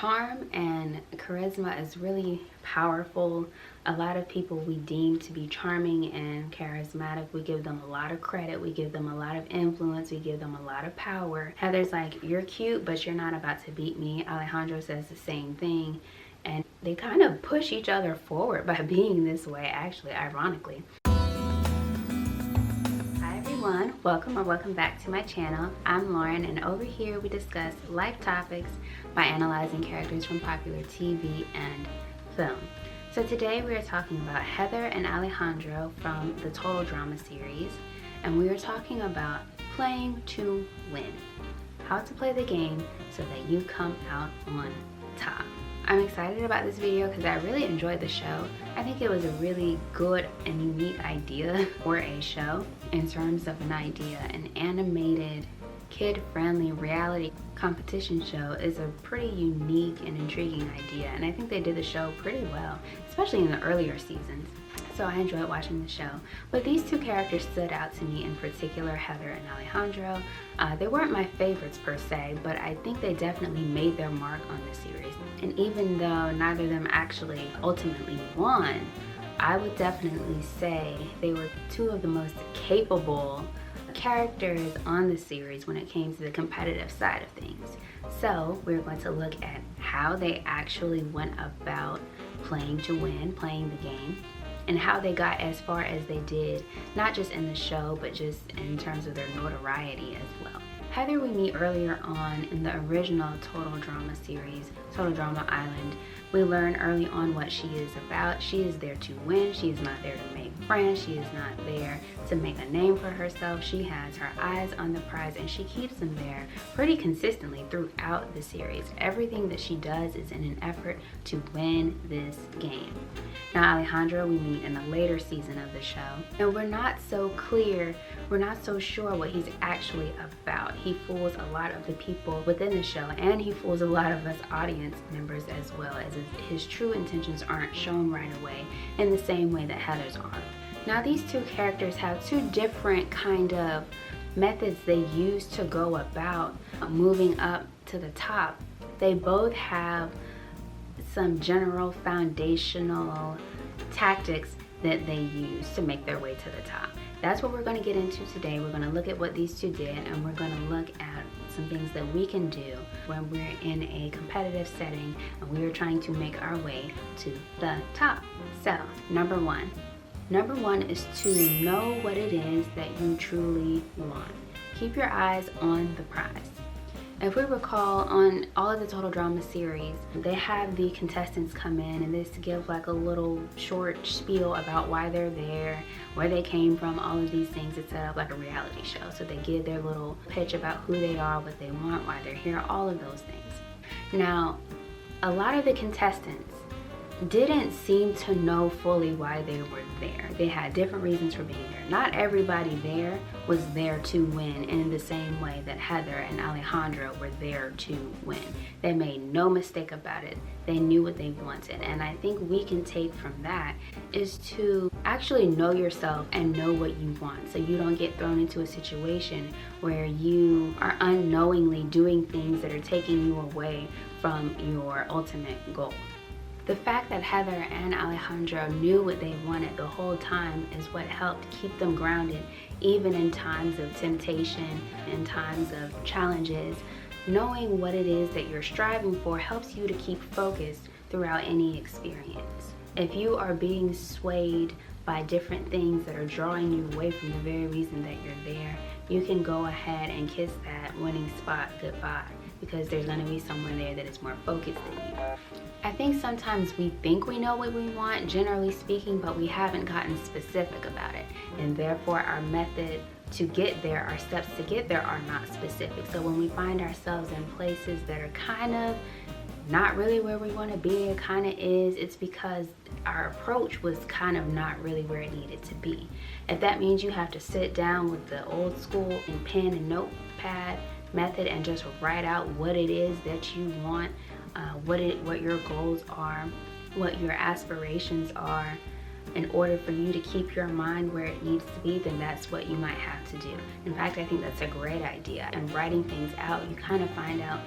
Charm and charisma is really powerful. A lot of people we deem to be charming and charismatic, we give them a lot of credit, we give them a lot of influence, we give them a lot of power. Heather's like, you're cute, but you're not about to beat me. Alejandro says the same thing. And they kind of push each other forward by being this way, actually, ironically. Hi everyone, welcome or welcome back to my channel. I'm Lauren, and over here we discuss life topics by analyzing characters from popular TV and film. So today we are talking about Heather and Alejandro from the Total Drama series, and we are talking about playing to win. How to play the game so that you come out on top. I'm excited about this video because I really enjoyed the show. I think it was a really good and unique idea for a show in terms of an idea. An animated, kid-friendly reality competition show is a pretty unique and intriguing idea, and I think they did the show pretty well, especially in the earlier seasons. So I enjoyed watching the show. But these two characters stood out to me in particular, Heather and Alejandro. They weren't my favorites per se, but I think they definitely made their mark on the series. And even though neither of them actually ultimately won, I would definitely say they were two of the most capable characters on the series when it came to the competitive side of things. So we're going to look at how they actually went about playing to win, playing the game, and how they got as far as they did, not just in the show, but just in terms of their notoriety as well. Heather we meet earlier on in the original Total Drama series, Total Drama Island. We learn early on what she is about. She is there to win. She is not there to make friends. She is not there to make a name for herself. She has her eyes on the prize, and she keeps them there pretty consistently throughout the series. Everything that she does is in an effort to win this game. Now Alejandro we meet in a later season of the show, and we're not so clear, we're not so sure what he's actually about. He fools a lot of the people within the show, and he fools a lot of us audience members as well, as his true intentions aren't shown right away in the same way that Heather's are. Now these two characters have two different kind of methods they use to go about moving up to the top. They both have some general foundational tactics that they use to make their way to the top. That's what we're going to get into today. We're going to look at what these two did, and we're going to look at some things that we can do when we're in a competitive setting and we are trying to make our way to the top. So number one is to know what it is that you truly want. Keep your eyes on the prize. If we recall, on all of the Total Drama series, they have the contestants come in and this give like a little short spiel about why they're there, where they came from, all of these things. It's set up like a reality show. So they give their little pitch about who they are, what they want, why they're here, all of those things. Now, a lot of the contestants didn't seem to know fully why they were there. They had different reasons for being there. Not everybody there was there to win in the same way that Heather and Alejandro were there to win. They made no mistake about it. They knew what they wanted. And I think we can take from that is to actually know yourself and know what you want, so you don't get thrown into a situation where you are unknowingly doing things that are taking you away from your ultimate goal. The fact that Heather and Alejandro knew what they wanted the whole time is what helped keep them grounded, even in times of temptation, in times of challenges. Knowing what it is that you're striving for helps you to keep focused throughout any experience. If you are being swayed by different things that are drawing you away from the very reason that you're there, you can go ahead and kiss that winning spot goodbye, because there's going to be someone there that is more focused than you. I think sometimes we think we know what we want, generally speaking, but we haven't gotten specific about it. And therefore our method to get there, our steps to get there are not specific. So when we find ourselves in places that are kind of not really where we want to be, it kind of is, it's because our approach was kind of not really where it needed to be. If that means you have to sit down with the old school and pen and notepad method and just write out what it is that you want, what your goals are, what your aspirations are, in order for you to keep your mind where it needs to be, then that's what you might have to do. In fact, I think that's a great idea. And writing things out, you kind of find out,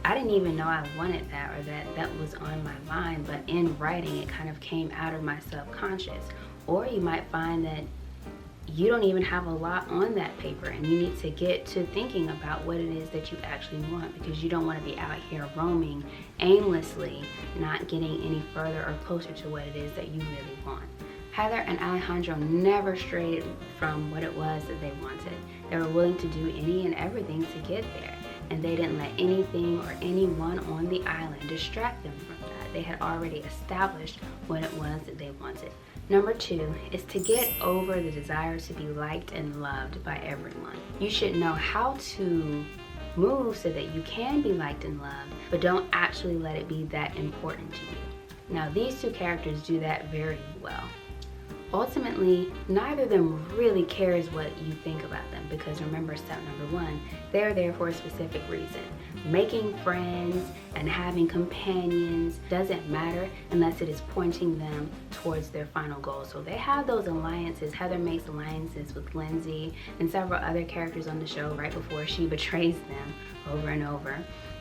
I didn't even know I wanted that, or that was on my mind, but in writing it kind of came out of my subconscious. Or you might find that you don't even have a lot on that paper, and you need to get to thinking about what it is that you actually want, because you don't want to be out here roaming aimlessly, not getting any further or closer to what it is that you really want. Heather and Alejandro never strayed from what it was that they wanted. They were willing to do any and everything to get there, and they didn't let anything or anyone on the island distract them from that. They had already established what it was that they wanted. Number 2 is to get over the desire to be liked and loved by everyone. You should know how to move so that you can be liked and loved, but don't actually let it be that important to you. Now, these two characters do that very well. Ultimately, neither of them really cares what you think about them, because remember, step number 1, they're there for a specific reason. Making friends and having companions doesn't matter unless it is pointing them towards their final goal. So they have those alliances. Heather makes alliances with Lindsay and several other characters on the show right before she betrays them over and over.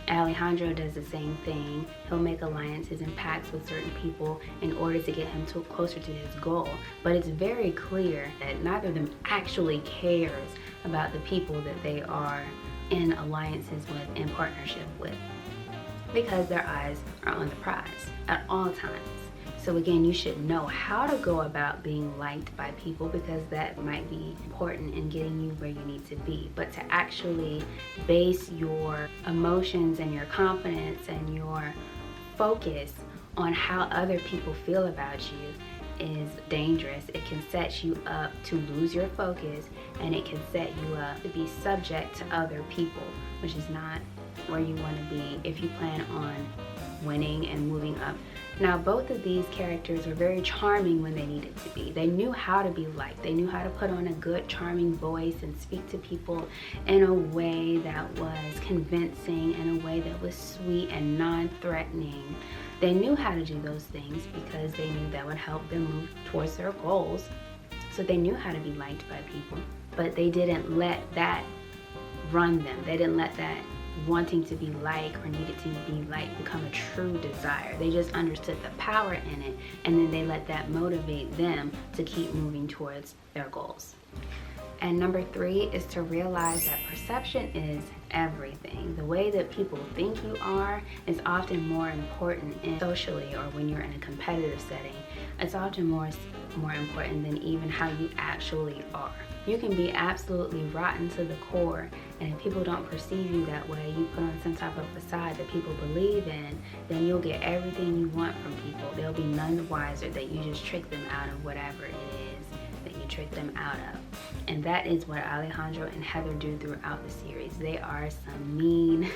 Alejandro does the same thing. He'll make alliances and pacts with certain people in order to get him closer to his goal. But it's very clear that neither of them actually cares about the people that they are in alliances with, in partnership with, because their eyes are on the prize at all times. So again, you should know how to go about being liked by people, because that might be important in getting you where you need to be. But to actually base your emotions and your confidence and your focus on how other people feel about you is dangerous. It can set you up to lose your focus, and it can set you up to be subject to other people, which is not where you want to be if you plan on winning and moving up. Now, both of these characters were very charming when they needed to be. They knew how to be liked. They knew how to put on a good, charming voice and speak to people in a way that was convincing, in a way that was sweet and non-threatening. They knew how to do those things because they knew that would help them move towards their goals. So they knew how to be liked by people, but they didn't let that run them. They didn't let that wanting to be liked or needed to be liked become a true desire. They just understood the power in it, and then they let that motivate them to keep moving towards their goals. And number 3 is to realize that perception is everything. The way that people think you are is often more important socially, or when you're in a competitive setting. It's often more important than even how you actually are. You can be absolutely rotten to the core, and if people don't perceive you that way, you put on some type of facade that people believe in, then you'll get everything you want from people. They'll be none the wiser that you just trick them out of whatever it is that you trick them out of. And that is what Alejandro and Heather do throughout the series. They are some mean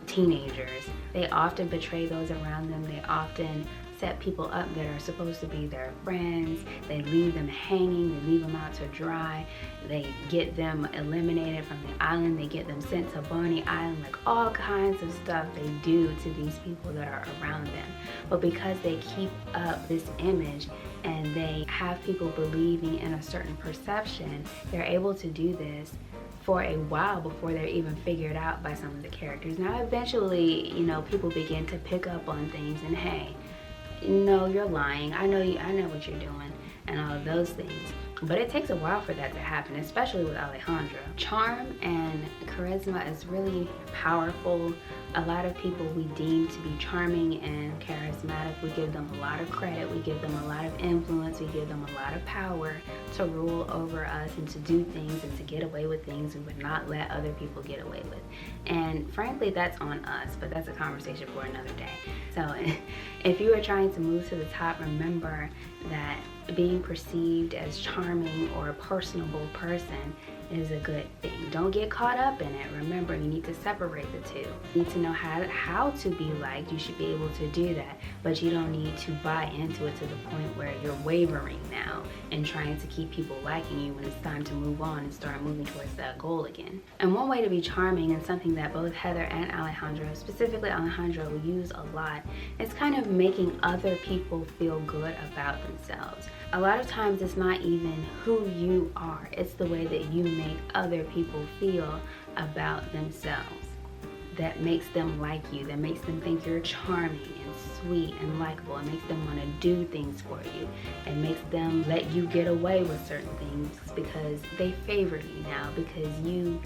teenagers. They often betray those around them. They often set people up that are supposed to be their friends. They leave them hanging. They leave them out to dry. They get them eliminated from the island. They get them sent to Bonnie Island. Like, all kinds of stuff they do to these people that are around them. But because they keep up this image and they have people believing in a certain perception, they're able to do this for a while before they're even figured out by some of the characters. Now, eventually, people begin to pick up on things, and hey, no, you're lying. I know what you're doing, and all of those things. But it takes a while for that to happen, especially with Alejandro. Charm and charisma is really powerful. A lot of people we deem to be charming and charismatic, we give them a lot of credit, we give them a lot of influence, we give them a lot of power to rule over us and to do things and to get away with things we would not let other people get away with. And frankly, that's on us, but that's a conversation for another day. So if you are trying to move to the top, remember that being perceived as charming or a personable person is a good thing. Don't get caught up in it. Remember, you need to separate the two. You need to know how to be liked. You should be able to do that, but you don't need to buy into it to the point where you're wavering now and trying to keep people liking you when it's time to move on and start moving towards that goal again. And one way to be charming, and something that both Heather and Alejandro, specifically Alejandro, use a lot, is kind of making other people feel good about themselves. A lot of times it's not even who you are, it's the way that you make other people feel about themselves. that makes them like you, that makes them think you're charming and sweet and likable. It makes them want to do things for you. It makes them let you get away with certain things because they favor you now, because you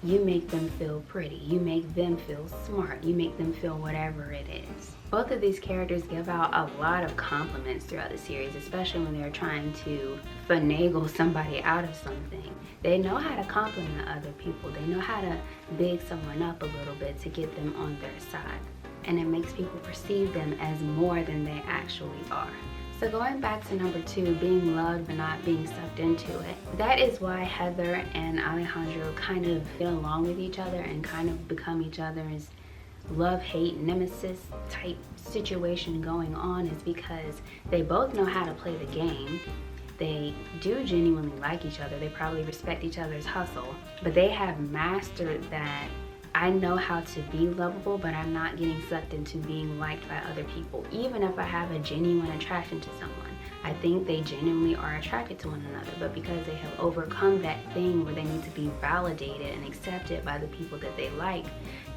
make them feel pretty, you make them feel smart, you make them feel whatever it is. Both of these characters give out a lot of compliments throughout the series, especially when they're trying to finagle somebody out of something. They know how to compliment other people. They know how to big someone up a little bit to get them on their side. And it makes people perceive them as more than they actually are. So going back to number 2, being loved but not being sucked into it, that is why Heather and Alejandro kind of get along with each other and kind of become each other's love-hate nemesis type situation going on, is because they both know how to play the game. They do genuinely like each other. They probably respect each other's hustle, but they have mastered that I know how to be lovable, but I'm not getting sucked into being liked by other people. Even if I have a genuine attraction to someone, I think they genuinely are attracted to one another, but because they have overcome that thing where they need to be validated and accepted by the people that they like,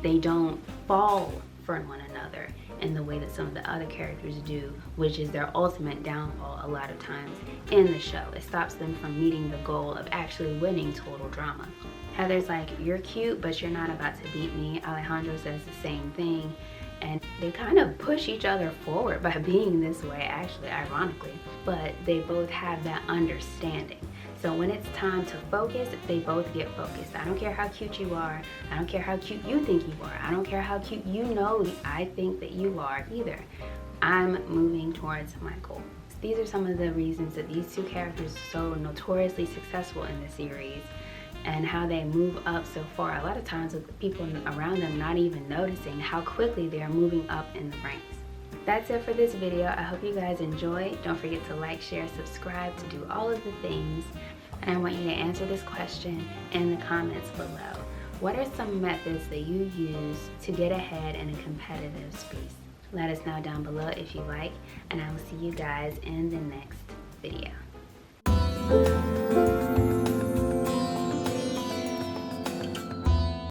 they don't fall for one another in the way that some of the other characters do, which is their ultimate downfall a lot of times in the show. It stops them from meeting the goal of actually winning total drama. Heather's like, you're cute, but you're not about to beat me. Alejandro says the same thing. And they kind of push each other forward by being this way, actually, ironically. But they both have that understanding. So when it's time to focus, they both get focused. I don't care how cute you are. I don't care how cute you think you are. I don't care how cute you know I think that you are either. I'm moving towards my goal. These are some of the reasons that these two characters are so notoriously successful in the series, and how they move up so far. A lot of times with the people around them not even noticing how quickly they are moving up in the ranks. That's it for this video. I hope you guys enjoyed. Don't forget to like, share, subscribe, to do all of the things. And I want you to answer this question in the comments below. What are some methods that you use to get ahead in a competitive space? Let us know down below if you like, and I will see you guys in the next video.